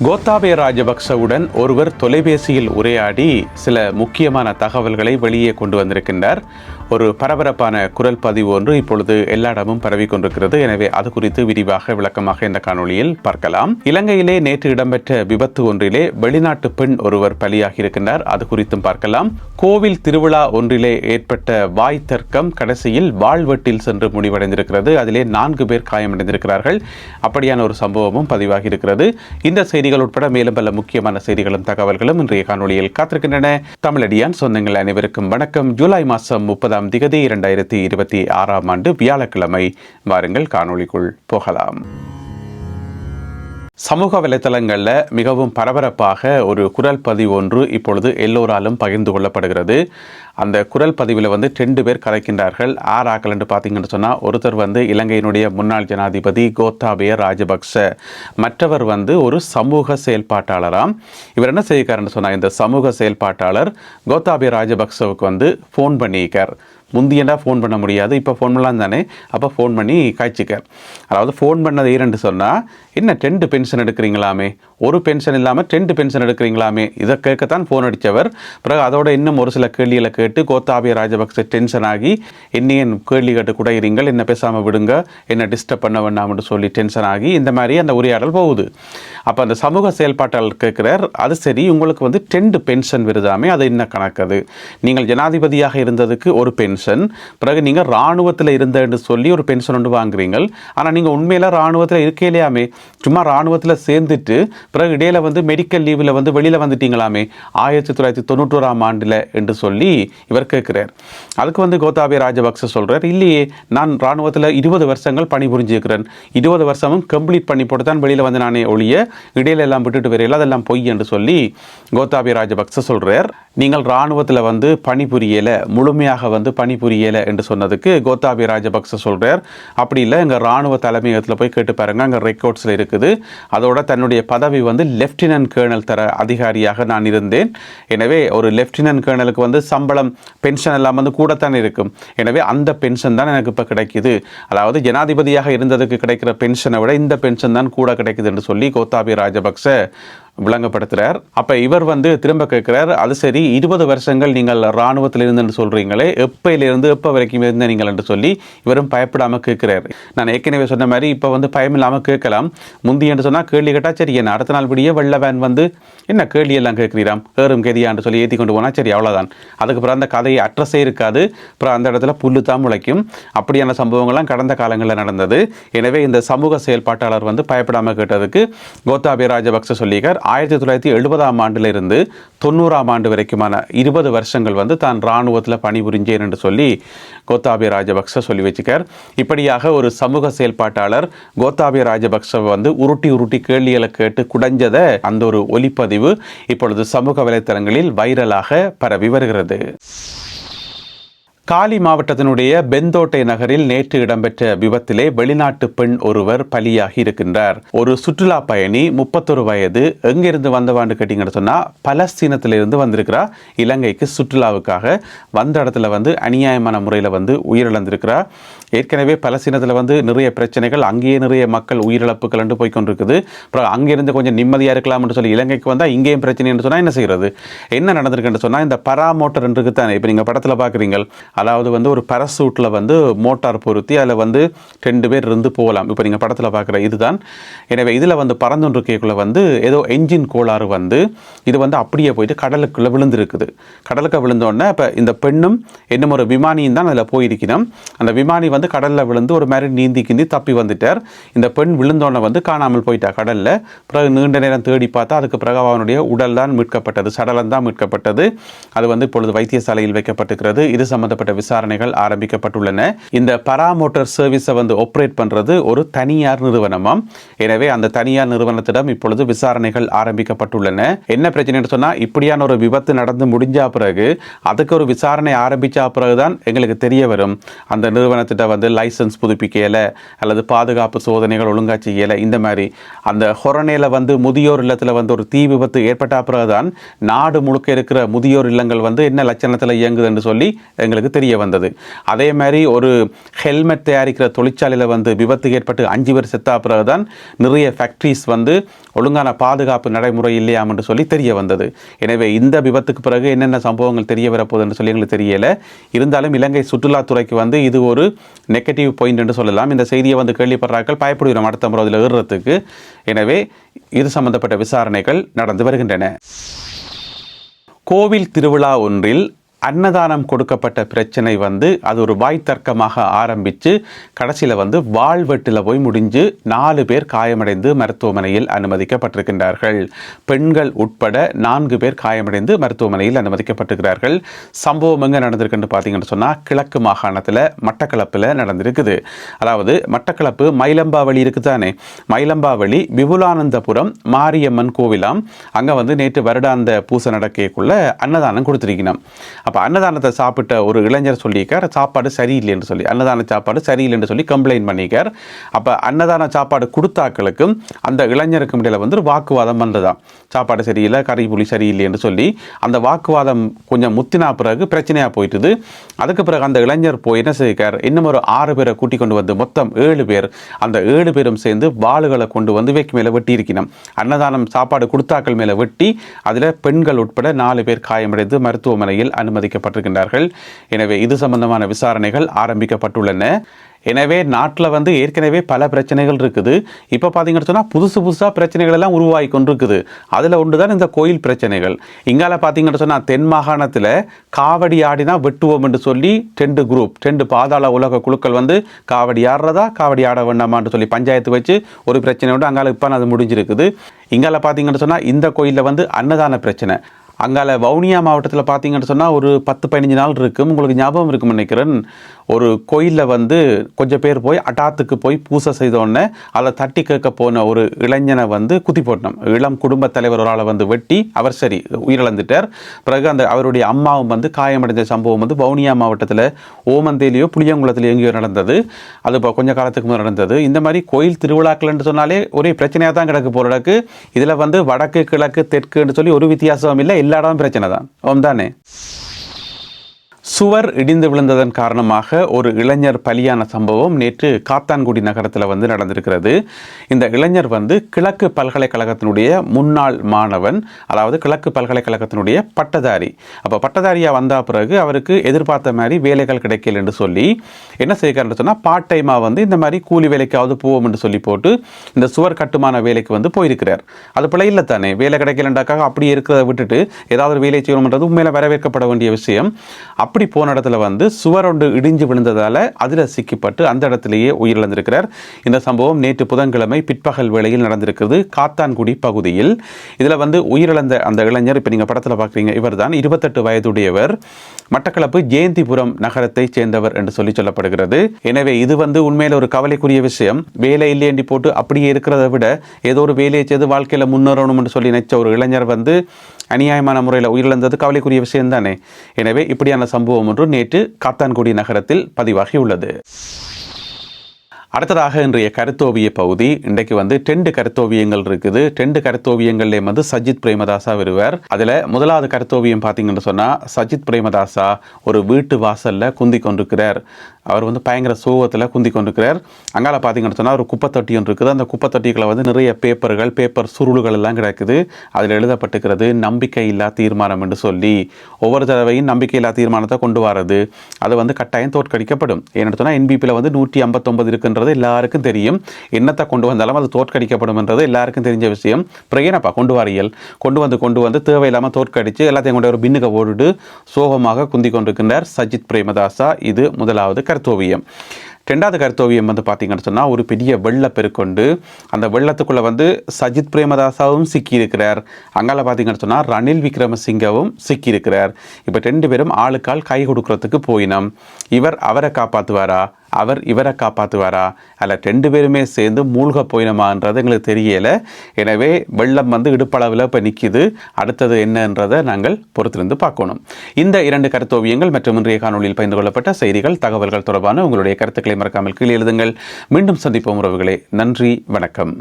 கோத்தாபய ராஜபக்சவுடன் ஒருவர் தொலைபேசியில் உரையாடி சில முக்கியமான தகவல்களை வெளியே கொண்டு வந்திருக்கின்றார். ஒரு பரபரப்பான குரல் பதிவு ஒன்று இப்பொழுது எல்லா இடமும் பரவி கொண்டிருக்கிறது. எனவே அது குறித்து விரிவாக விளக்கமாக இந்த காணொளியில் பார்க்கலாம். இலங்கையிலே நேற்று இடம்பெற்ற விபத்து ஒன்றிலே வெளிநாட்டு பெண் ஒருவர் பலியாகி இருக்கின்றார். அது குறித்தும் பார்க்கலாம். கோவில் திருவிழா ஒன்றிலே ஏற்பட்ட வாய் தர்க்கம் கடைசியில் வாழ்வெட்டில் சென்று முடிவடைந்திருக்கிறது. அதிலே 4 பேர் காயமடைந்திருக்கிறார்கள். அப்படியான ஒரு சம்பவமும் பதிவாகி இருக்கிறது. இந்த செய்திகள் உட்பட மேலும் பல முக்கியமான செய்திகளும் தகவல்களும் இன்றைய காணொளியில் காத்திருக்கின்றன. தமிழடியான் சொந்தங்கள் அனைவருக்கும் வணக்கம். ஜூலை மாதம் 30 2026 வியாழக்கிழமை. வாருங்கள் காணொளிக்குள் போகலாம். சமூக வலைத்தளங்களில் மிகவும் பரபரப்பாக ஒரு குரல் பதிவு ஒன்று இப்பொழுது எல்லோராலும் பகிர்ந்து கொள்ளப்படுகிறது. அந்த குரல் பதிவில் 2 பேர் கதைக்கின்றார்கள். ஆக்கள் என்று பார்த்தீங்கன்னு சொன்னால், ஒருத்தர் இலங்கையினுடைய முன்னாள் ஜனாதிபதி கோத்தாபய ராஜபக்ச, மற்றவர் ஒரு சமூக செயல்பாட்டாளராம். இவர் என்ன செய்யக்காருன்னு சொன்னால், இந்த சமூக செயல்பாட்டாளர் கோத்தாபய ராஜபக்சவுக்கு ஃபோன் பண்ணியிருக்கார். முந்தியண்டா ஃபோன் பண்ண முடியாது, இப்போ ஃபோன் பண்ணலாம் தானே, அப்போ ஃபோன் பண்ணி காய்ச்சிக்க. அதாவது ஃபோன் பண்ணது ஈரண்டு சொன்னால், என்ன 2 பென்ஷன் எடுக்கிறீங்களாமே, ஒரு பென்ஷன் இல்லாமல் 2 பென்ஷன் எடுக்கிறீங்களாமே, இதை கேட்கத்தான் ஃபோன் அடித்தவர். பிறகு அதோட இன்னும் ஒரு சில கேள்விகளை கேட்டு கோத்தாபய ராஜபக்ச டென்ஷன் ஆகி, என்னையும் கேள்வி கேட்டு குடையிறீங்கள், என்ன பேசாமல் விடுங்க, என்ன டிஸ்டர்ப் பண்ண வேண்டாம்னு சொல்லி டென்ஷன் ஆகி இந்த மாதிரி அந்த உரையாடல் போகுது. அப்போ அந்த சமூக செயல்பாட்டாளர் கேட்குறார், அது சரி, உங்களுக்கு 2 பென்ஷன் வருதாமே, அது என்ன கணக்கு? நீங்கள் ஜனாதிபதியாக இருந்ததுக்கு ஒரு பென்ஷன், பிறகு நீங்கள் இராணுவத்தில் இருந்தேன்னு சொல்லி ஒரு பென்ஷன் ஒன்று வாங்குறீங்கள். ஆனால் நீங்கள் உண்மையில் இராணுவத்தில் இருக்கலையாமே, சும்மா இராணுவத்தில் சேர்ந்துட்டு பிறகு இடையில மெடிக்கல் லீவில் வெளியில் வந்துட்டீங்களாமே 1991 என்று சொல்லி இவர் கேட்குறார். அதுக்கு கோத்தாபய ராஜபக்ச சொல்கிறார், இல்லையே, நான் இராணுவத்தில் 20 வருஷங்கள் பணி புரிஞ்சிருக்கிறேன், 20 வருஷமும் கம்ப்ளீட் பண்ணி போட்டு தான் வெளியில் நானே ஒழிய இடையில எல்லாம் விட்டுட்டு வரையில, அதெல்லாம் பொய் என்று சொல்லி கோத்தாபய ராஜபக்ச சொல்கிறார். நீங்கள் இராணுவத்தில் பணிபுரியலை, முழுமையாக பணிபுரியலை என்று சொன்னதுக்கு கோத்தாபய ராஜபக்ச சொல்கிறார், அப்படி இல்லை, எங்கள் இராணுவ தலைமையகத்தில் போய் கேட்டு பாருங்க, அங்கே ரெக்கார்ட்ஸில் இருக்குது. அதோட தன்னுடைய பதவி லெப்டினன்ட் கேர்னல் தர அதிகாரியாக நான் இருந்தேன். எனவே ஒரு லெப்டினன்ட் கேர்னலுக்கு சம்பளம் பென்ஷன் எல்லாம் கூடத்தான் இருக்கும். எனவே அந்த பென்ஷன் தான் எனக்கு இப்போ கிடைக்குது. அதாவது ஜனாதிபதியாக இருந்ததுக்கு கிடைக்கிற பென்ஷனை விட இந்த பென்ஷன் தான் கூட கிடைக்குது என்று சொல்லி கோத்தாபய ராஜபக்ச விளங்கப்படுத்துகிறார். அப்போ இவர் திரும்ப கேட்குறார், அது சரி, 20 வருஷங்கள் நீங்கள் இராணுவத்தில் இருந்துன்னு சொல்கிறீங்களே, எப்போயிலிருந்து எப்போ வரைக்கும் இருந்த நீங்கள் என்று சொல்லி இவரும் பயப்படாமல் கேட்குறாரு. நான் ஏற்கனவே சொன்ன மாதிரி இப்போ பயம் இல்லாமல் கேட்கலாம். முந்தி என்று சொன்னால் கேள்வி கேட்டால் சரி, என்ன அடுத்த நாள் விடிய வெள்ள வேன் என்ன கேள்வியெல்லாம் கேட்குறீராம், ஏறும் கதியான்னு சொல்லி ஏற்றி கொண்டு போனால் சரி, அவ்வளோதான். அதுக்கப்புறம் அந்த கதையை அட்ரஸே இருக்காது. அப்புறம் அந்த இடத்துல புல்லு தான் முளைக்கும். அப்படியான சம்பவங்கள்லாம் கடந்த காலங்களில் நடந்தது. எனவே இந்த சமூக செயல்பாட்டாளர் பயப்படாமல் கேட்டதுக்கு கோத்தாபய ராஜபக்ச சொல்லிக்கார், 1970 இருந்து 90 வரைக்குமான 20 வருஷங்கள் தான் இராணுவத்தில் பணிபுரிஞ்சேன் என்று சொல்லி கோத்தாபய ராஜபக்ச சொல்லி வச்சுக்கார். இப்படியாக ஒரு சமூக செயல்பாட்டாளர் கோத்தாபய ராஜபக்ச உருட்டி கேள்விகளை கேட்டு குடைஞ்சதை அந்த ஒரு ஒலிப்பதிவு இப்பொழுது சமூக வலைத்தளங்களில் வைரலாக பரவி வருகிறது. காலி மாவட்டத்தினுடைய பெந்தோட்டை நகரில் நேற்று இடம்பெற்ற விபத்திலே வெளிநாட்டு பெண் ஒருவர் பலியாகி இருக்கின்றார். ஒரு சுற்றுலா பயணி 31 வயது, எங்கிருந்து வந்தவான்னு கேட்டீங்கன்னு சொன்னா, பலஸ்தீனத்திலிருந்து வந்திருக்கிறா. இலங்கைக்கு சுற்றுலாவுக்காக வந்த இடத்துல அநியாயமான முறையில் உயிரிழந்திருக்கிறார். ஏற்கனவே பலஸ்தீனத்தில் நிறைய பிரச்சனைகள், அங்கேயே நிறைய மக்கள் உயிரிழப்புகள் என்று போய்கொண்டிருக்குது. அப்புறம் அங்கிருந்து கொஞ்சம் நிம்மதியாக இருக்கலாம்னு சொல்லி இலங்கைக்கு வந்தால் இங்கேயும் பிரச்சனைன்னு சொன்னால் என்ன செய்கிறது? என்ன நடந்திருக்குன்னு சொன்னால், இந்த பராமோட்டர் என்று தானே இப்போ நீங்கள் படத்தில் பார்க்குறீங்க. அதாவது ஒரு பரசூட்டில் மோட்டார் பொருத்தி அதில் 2 பேர் இருந்து போகலாம். இப்போ நீங்கள் படத்தில் பார்க்குற இதுதான். எனவே இதில் பறந்துருக்கைக்குள்ளே ஏதோ என்ஜின் கோளாறு இது அப்படியே போயிட்டு கடலுக்குள்ளே விழுந்திருக்குது. கடலுக்கு விழுந்தோடனே இப்போ இந்த பெண்ணும் இன்னும் ஒரு விமானியும் தான் அதில் போயிருக்கணும். அந்த விமானி கடலில் விழுந்து ஒரு மாதிரி நீந்தி கிந்தி தப்பி வந்துட்டார். இந்த பெண் விழுந்தோடனே காணாமல் போயிட்டா கடலில். பிறகு நீண்ட நேரம் தேடி பார்த்தா அதுக்கு பிறகு அவனுடைய உடல் தான் மீட்கப்பட்டது, சடலம் தான் மீட்கப்பட்டது. அது இப்பொழுது வைத்தியசாலையில் வைக்கப்பட்டிருக்கிறது. இது சம்பந்தப்பட்ட விசாரணைகள் ஆரம்பிக்கப்பட்டுள்ளன. இந்த பராமோட்டர் சர்வீஸை ஆப்ரேட் பண்றது ஒரு தனியார் நிறுவனமாம். எனவே அந்த தனியார் நிறுவனத்திடம் இப்பொழுது விசாரணைகள் ஆரம்பிக்கப்பட்டுள்ளன. என்ன பிரச்சனை சொன்னா, இப்படியான ஒரு விபத்து நடந்து முடிஞ்சா பிறகு அதுக்கு ஒரு விசாரணை ஆரம்பிச்சா பிறகுதான் எங்களுக்கு தெரிய வரும், அந்த நிறுவனத்திட்ட லைசன்ஸ் புதுப்பிக்கல அல்லது பாதுகாப்பு சோதனைகள் ஒழுங்கா செய்யல, இந்த மாதிரி அந்த ஹொரனேல முதியோர் இல்லத்துல ஒரு தீ விபத்து ஏற்பட்ட பிறகுதான் நாடு முழுக்க இருக்கிற முதியோர் இல்லங்கள் என்ன லட்சணத்தில் இயங்குது என்று சொல்லி எங்களுக்கு தெரிய வந்தது. அதே மாதிரி ஒரு ஹெல்மெட் தயாரிக்கிற தொழிற்சாலையில் வந்து விபத்து ஏற்பட்டு 5 பேர் செத்தா பிறகுதான் நிறைய ஃபேக்ட்ரிஸ் வந்து ஒழுங்கான பாதுகாப்பு நடைமுறை இல்லையாம் என்று சொல்லி தெரிய வந்தது. எனவே இந்த விபத்துக்கு பிறகு என்னென்ன சம்பவங்கள் தெரிய வரப்போகுது என்று சொல்லி எங்களுக்கு தெரியல. இருந்தாலும் இலங்கை சுற்றுலாத்துறைக்கு வந்து இது ஒரு நெகட்டிவ் பாயிண்ட் என்று சொல்லலாம். இந்த செய்தியை வந்து கேள்விப்படுறார்கள் பயப்படுகிறோம் அடுத்த முறை அதில் ஏறுறதுக்கு. எனவே இது சம்பந்தப்பட்ட விசாரணைகள் நடந்து வருகின்றன. கோவில் திருவிழா ஒன்றில் அன்னதானம் கொடுக்கப்பட்ட பிரச்சனை வந்து அது ஒரு வாய் தர்க்கமாக ஆரம்பித்து கடைசியில் வந்து வாழ்வெட்டில் போய் முடிஞ்சு 4 பேர் காயமடைந்து மருத்துவமனையில் அனுமதிக்கப்பட்டிருக்கின்றார்கள். பெண்கள் உட்பட 4 பேர் காயமடைந்து மருத்துவமனையில் அனுமதிக்கப்பட்டிருக்கிறார்கள். சம்பவம் எங்கே நடந்திருக்குன்னு பார்த்தீங்கன்னு சொன்னால் கிழக்கு மாகாணத்தில் மட்டக்களப்பில் நடந்திருக்குது. அதாவது மட்டக்களப்பு மயிலம்பாவளி இருக்குது தானே, மயிலம்பாவளி விபுலானந்தபுரம் மாரியம்மன் கோவிலாம். அங்கே வந்து நேற்று வருடாந்த பூசை நடக்கக்குள்ள அன்னதானம் கொடுத்துருக்கணும். அப்போ அன்னதானத்தை சாப்பிட்ட ஒரு இளைஞர் சொல்லியிருக்கார் சாப்பாடு சரியில்லை என்று சொல்லி, அன்னதான சாப்பாடு சரியில்லை என்று சொல்லி கம்ப்ளைண்ட் பண்ணிக்கார். அப்போ அன்னதான சாப்பாடு கொடுத்தாக்களுக்கும் அந்த இளைஞருக்கும் இடையில் வந்து ஒரு வாக்குவாதம் வந்ததான். சாப்பாடு சரியில்லை, கறி புளி சரியில்லை என்று சொல்லி அந்த வாக்குவாதம் கொஞ்சம் முத்தினா பிறகு பிரச்சனையாக போயிட்டுது. அதுக்கு பிறகு அந்த இளைஞர் போய் என்ன செய்கிறார், இன்னும் ஒரு 6 பேரை கூட்டிக் கொண்டு வந்து மொத்தம் 7 பேர், அந்த 7 பேரும் சேர்ந்து வாளுகளை கொண்டு வந்து வைக்கு மேலே வெட்டி இருக்கணும். அன்னதானம் சாப்பாடு கொடுத்தாக்கள் மேலே வெட்டி அதில் பெண்கள் உட்பட 4 பேர் காயமடைந்து மருத்துவமனையில் அனுமதிக்கப்பட்டிருக்கின்றார்கள். எனவே இது சம்பந்தமான விசாரணைகள் ஆரம்பிக்கப்பட்டுள்ளன. எனவே நாட்டில் வந்து ஏற்கனவே பல பிரச்சனைகள் இருக்குது. இப்போ பார்த்தீங்கன்னு சொன்னால் புதுசாக பிரச்சனைகள் எல்லாம் உருவாகி கொண்டிருக்குது. அதில் ஒன்று தான் இந்த கோயில் பிரச்சனைகள். இங்கால பார்த்தீங்கன்னு சொன்னால் தென் மாகாணத்தில் காவடி ஆடினா வெட்டுவோம் என்று சொல்லி 2 பாதாள உலக குழுக்கள் வந்து காவடி ஆடுறதா காவடி ஆட வேண்டாமான்னு சொல்லி பஞ்சாயத்து வச்சு ஒரு பிரச்சனை உண்டு. அங்கால இப்போ அது முடிஞ்சிருக்குது. இங்கால பார்த்தீங்கன்னு சொன்னால் இந்த கோயிலில் வந்து அன்னதான பிரச்சனை. அங்கால வவுனியா மாவட்டத்தில் பார்த்தீங்கன்னு சொன்னால் ஒரு 10-15 நாள் இருக்கும். உங்களுக்கு ஞாபகம் இருக்கும்னு நினைக்கிறேன். ஒரு கோயிலில் வந்து கொஞ்சம் பேர் போய் அட்டாத்துக்கு போய் பூசை செய்தோடனே அதை தட்டி கேட்க போன ஒரு இளைஞனை வந்து குத்தி போட்டோம். இளம் குடும்ப தலைவர் ஒரு ஆளை வந்து வெட்டி அவர் சரி உயிரிழந்துட்டார். பிறகு அந்த அவருடைய அம்மாவும் வந்து காயமடைந்த சம்பவம் வந்து வவுனியா மாவட்டத்தில் ஓமந்தேலியோ புளியங்குளத்திலேயோ எங்கேயோ நடந்தது. அது இப்போ கொஞ்சம் காலத்துக்கு முதல் நடந்தது. இந்த மாதிரி கோயில் திருவிழாக்கள் என்று சொன்னாலே ஒரே பிரச்சனையாக தான் கிடக்கு போறதுக்கு. இதில் வந்து வடக்கு கிழக்கு தெற்குன்னு சொல்லி ஒரு வித்தியாசம் இல்லை, எல்லா இடமும் பிரச்சனை தான் தானே. சுவர் இடிந்து விழுந்ததன் காரணமாக ஒரு இளைஞர் பலியான சம்பவம் நேற்று காத்தான்குடி நகரத்தில் வந்து நடந்திருக்கிறது. இந்த இளைஞர் வந்து கிழக்கு பல்கலைக்கழகத்தினுடைய முன்னாள் மாணவன், அதாவது கிழக்கு பல்கலைக்கழகத்தினுடைய பட்டதாரி. அப்போ பட்டதாரியாக வந்த பிறகு அவருக்கு எதிர்பார்த்த மாதிரி வேலைகள் கிடைக்கல என்று சொல்லி என்ன செய்கிறார்னு சொன்னால் பார்ட் டைமாக வந்து இந்த மாதிரி கூலி வேலைக்காவது போவோம் என்று சொல்லி போட்டு இந்த சுவர் கட்டுமான வேலைக்கு வந்து போயிருக்கிறார். அது பிள்ளை இல்லை தானே, வேலை கிடைக்கலண்டாக்காக அப்படி இருக்கிறத விட்டுட்டு ஏதாவது ஒரு வேலை செய்யணும்ன்றது உண்மையில வரவேற்கப்பட வேண்டிய விஷயம். அப்படி போன இடத்துல வந்து சுவர் ஒன்று இடிஞ்சு விழுந்ததால அதில் சிக்கப்பட்டு அந்த இடத்திலேயே உயிரிழந்திருக்கிறார். இந்த சம்பவம் நேற்று புதன்கிழமை பிற்பகல் வேளையில் நடந்திருக்கிறது காத்தான்குடி பகுதியில். இதில் வந்து உயிரிழந்த அந்த இளைஞர் இப்போ நீங்கள் படத்தில் பார்க்குறீங்க, இவர் தான் 28 வயதுடையவர், மட்டக்களப்பு ஜெயந்திபுரம் நகரத்தை சேர்ந்தவர் என்று சொல்லப்படுகிறது. எனவே இது வந்து உண்மையில ஒரு கவலைக்குரிய விஷயம். வேலை இல்லையண்டி போட்டு அப்படியே இருக்கிறத விட ஏதோ ஒரு வேலையை செய்து வாழ்க்கையில் முன்னேறணும் என்று சொல்லி நினைச்ச ஒரு இளைஞர் வந்து அநியாயமான முறையில் உயிரிழந்தது கவலைக்குரிய விஷயம் தானே. எனவே இப்படியான சம்பவம் ஒன்று நேற்று காத்தான்குடி நகரத்தில் பதிவாகியுள்ளது. அடுத்ததாக இன்றைய கருத்தோவிய பகுதி. இன்றைக்கு வந்து 2 கருத்தோவியங்கள் இருக்குது. 2 கருத்தோவியங்கள்லேயும் வந்து சஜித் பிரேமதாசா வருவார். அதில் முதலாவது கருத்தோவியம் பார்த்தீங்கன்னு சொன்னால் சஜித் பிரேமதாசா ஒரு வீட்டு வாசலில் குந்தி கொண்டிருக்கிறார். அவர் வந்து பயங்கர சோகத்தில் குந்தி கொண்டிருக்கிறார். அங்கால பார்த்தீங்கன்னு சொன்னால் ஒரு குப்பைத்தொட்டி ஒன்று இருக்குது. அந்த குப்பைத்தொட்டிகளை வந்து நிறைய பேப்பர் சுருள்கள் எல்லாம் கிடக்குது. அதில் எழுதப்பட்டிருக்கிறது நம்பிக்கை இல்லா தீர்மானம் என்று சொல்லி. ஒவ்வொரு தடவையும் நம்பிக்கை இல்லா தீர்மானத்தை கொண்டு வரது அது வந்து கட்டாயம் தோற்கடிக்கப்படும். ஏன்னு சொன்னால் என்பிபியில் வந்து 159 இருக்கின்ற எல்லாருக்கும் தெரியும். என்னத்தை கொண்டு வந்தாலும் அது தோற்கடிக்கப்படும் என்றது எல்லாருக்கும் தெரிஞ்ச விஷயம். பிரேனப்பா கொண்டு வந்து தேவையில்லாமல் தோற்கடிச்சு எல்லாத்தையும் கொண்டு ஒரு பின்னுக்கு போட்டுட்டு சோகமாக குந்தி கொண்டிருக்கின்றார் சஜித் பிரேமதாசா. இது முதலாவது கருத்தோவியம். 2வது கருத்தோவியம் வந்து பார்த்தீங்கன்னு சொன்னால் ஒரு பெரிய வெள்ளப்பெருக்கொண்டு அந்த வெள்ளத்துக்குள்ளே வந்து சஜித் பிரேமதாசாவும் சிக்கியிருக்கிறார். அங்கால பார்த்தீங்கன்னு சொன்னால் ரணில் விக்ரமசிங்கவும் சிக்கியிருக்கிறார். இப்போ 2 பேரும் ஆளுக்கால் கை கொடுக்கறதுக்கு போயினோம். இவர் அவரை காப்பாற்றுவாரா, அவர் இவரை காப்பாற்றுவாரா, அதில் 2 பேருமே சேர்ந்து மூழ்க போயினமான்றது எங்களுக்கு தெரியலை. எனவே வெள்ளம் வந்து இடுப்பளவில் இப்போ நிற்கிது. அடுத்தது என்னன்றதை நாங்கள் பொறுத்திருந்து பார்க்கணும். இந்த 2 கருத்தோவியங்கள் மற்றும் இன்றைய காணொலியில் பகிர்ந்து கொள்ளப்பட்ட செய்திகள் தகவல்கள் தொடர்பான உங்களுடைய கருத்துக்களை மறக்காமல் கீழே எழுதுங்கள். மீண்டும் சந்திப்போம் உறவுகளே. நன்றி, வணக்கம்.